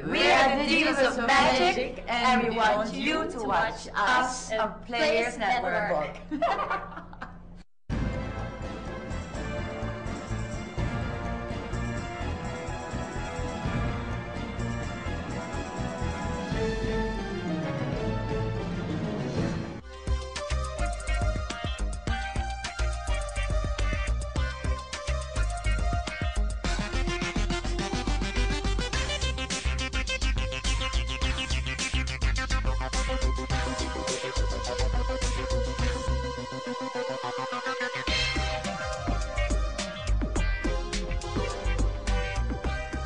We are the Divas of Magic, and we want you to watch us on Players Network.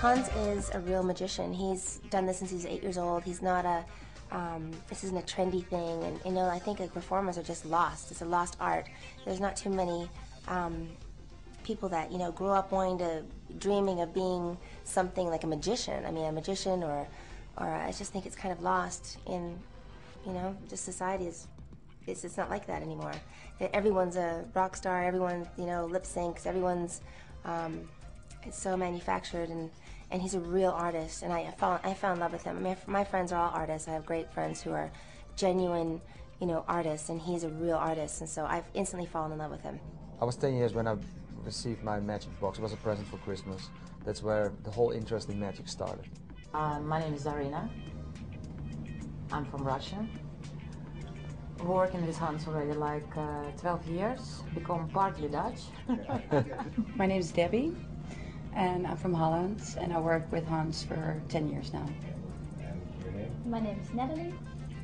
Hans is a real magician. He's done this since he's 8 years old. He's not a, this isn't a trendy thing. And you know, I think like performers are just lost. It's a lost art. There's not too many people that, you know, grew up dreaming of being something like a magician. I mean, a magician or I just think it's kind of lost in, you know, just society is, it's not like that anymore. Everyone's a rock star, everyone, you know, lip syncs, everyone's, it's so manufactured, and he's a real artist, and I fell in love with him. I mean, my friends are all artists. I have great friends who are genuine, you know, artists, and he's a real artist, and so I've instantly fallen in love with him. I was 10 years when I received my magic box. It was a present for Christmas. That's where the whole interest in magic started. My name is Zarina. I'm from Russia. Working with Hans already like 12 years, become partly Dutch. My name is Debbie, and I'm from Holland, and I work with Hans for 10 years now. And your name? My name is Natalie,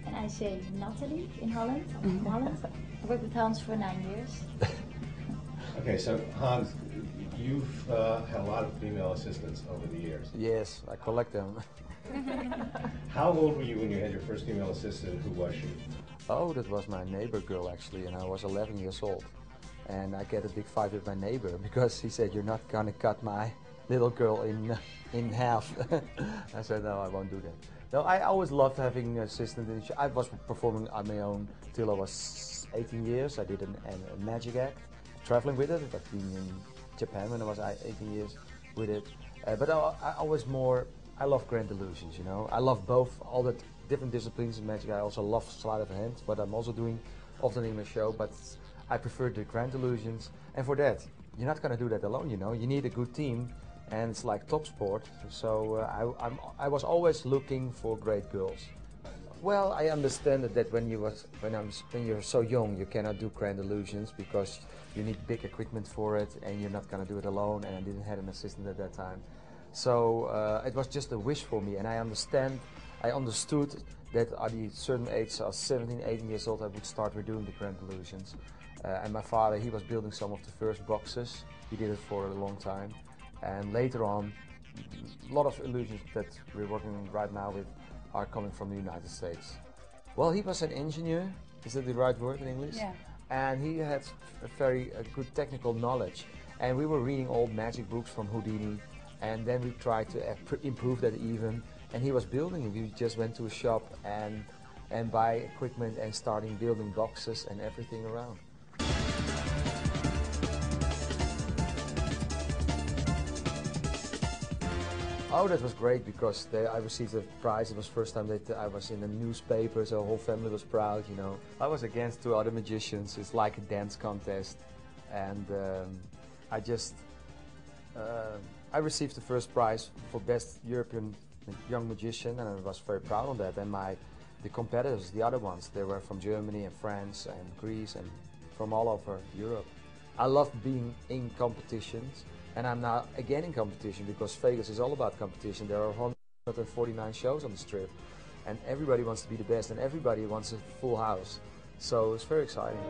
and I say Natalie in Holland. I'm from Holland. I work with Hans for 9 years. Okay, so Hans, you've had a lot of female assistants over the years. Yes, I collect them. How old were you when you had your first female assistant? Who was she? Oh, that was my neighbor girl actually, and I was 11 years old. And I get a big fight with my neighbor because he said, "You're not gonna cut my little girl in half." I said, "No, I won't do that." No, I always loved having an assistant. I was performing on my own till I was 18 years. I did a magic act, traveling with it. I've been in Japan when I was 18 years with it. But I love grand illusions, you know. I love both, all the different disciplines in magic. I also love sleight of hand, what I'm also doing often in my show, but I prefer the grand illusions. And for that, you're not gonna do that alone, you know. You need a good team, and it's like top sport. So I was always looking for great girls. Well, I understand that when you're so young, you cannot do grand illusions because you need big equipment for it, and you're not gonna do it alone. And I didn't have an assistant at that time, so it was just a wish for me. And I understood that at a certain age, of 17, 18 years old, I would start redoing the grand illusions. And my father, he was building some of the first boxes. He did it for a long time. And later on, a lot of illusions that we're working right now with are coming from the United States. Well, he was an engineer. Is that the right word in English? Yeah. And he had a very good technical knowledge. And we were reading old magic books from Houdini. And then we tried to improve that even. And he was building it. We just went to a shop and buy equipment and starting building boxes and everything around. Oh, that was great because I received a prize. It was the first time that I was in a newspaper, so the whole family was proud, you know. I was against 2 other magicians. It's like a dance contest. And I received the first prize for Best European Young Magician, and I was very proud of that. And the competitors, the other ones, they were from Germany and France and Greece and from all over Europe. I love being in competitions. And I'm now again in competition because Vegas is all about competition. There are 149 shows on the strip, and everybody wants to be the best, and everybody wants a full house. So it's very exciting.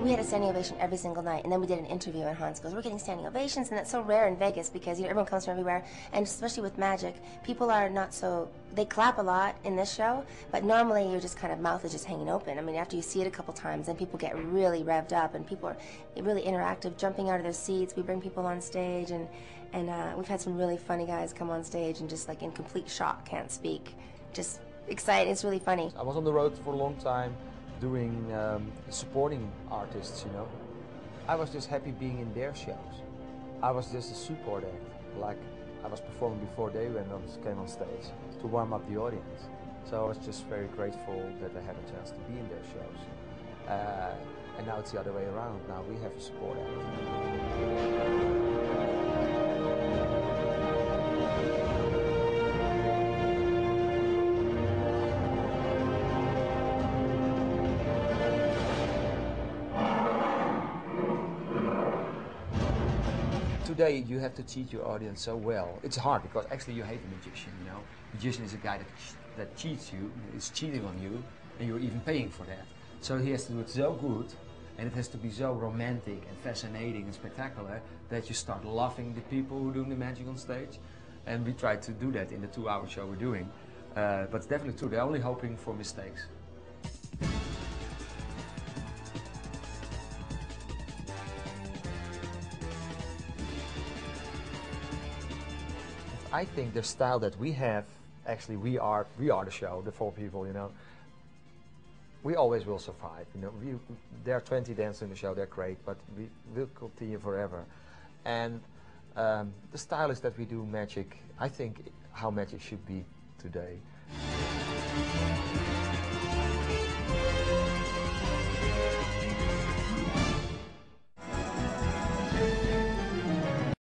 we had a standing ovation every single night, and then we did an interview, and Hans goes, we're getting standing ovations, and that's so rare in Vegas because, you know, everyone comes from everywhere, and especially with magic, people are not so, they clap a lot in this show, but normally your just kind of mouth is just hanging open. I mean, after you see it a couple times, then people get really revved up, and people are really interactive, jumping out of their seats. We bring people on stage, and we've had some really funny guys come on stage and just like in complete shock, can't speak, just excited. It's really funny. I was on the road for a long time doing supporting artists, you know. I was just happy being in their shows. I was just a support act, like I was performing before they came on stage to warm up the audience. So I was just very grateful that I had a chance to be in their shows. And now it's the other way around. Now we have a support act. Today you have to cheat your audience so well. It's hard because actually you hate a magician, you know. Magician is a guy that cheats you, is cheating on you, and you're even paying for that. So he has to do it so good, and it has to be so romantic and fascinating and spectacular that you start loving the people who are doing the magic on stage. And we try to do that in the 2-hour show we're doing. But it's definitely true, they're only hoping for mistakes. I think the style that we have, actually we are the show, the 4 people, you know. We always will survive, you know. There are 20 dancers in the show, they're great, but we will continue forever. And the style is that we do magic, I think, how magic should be today.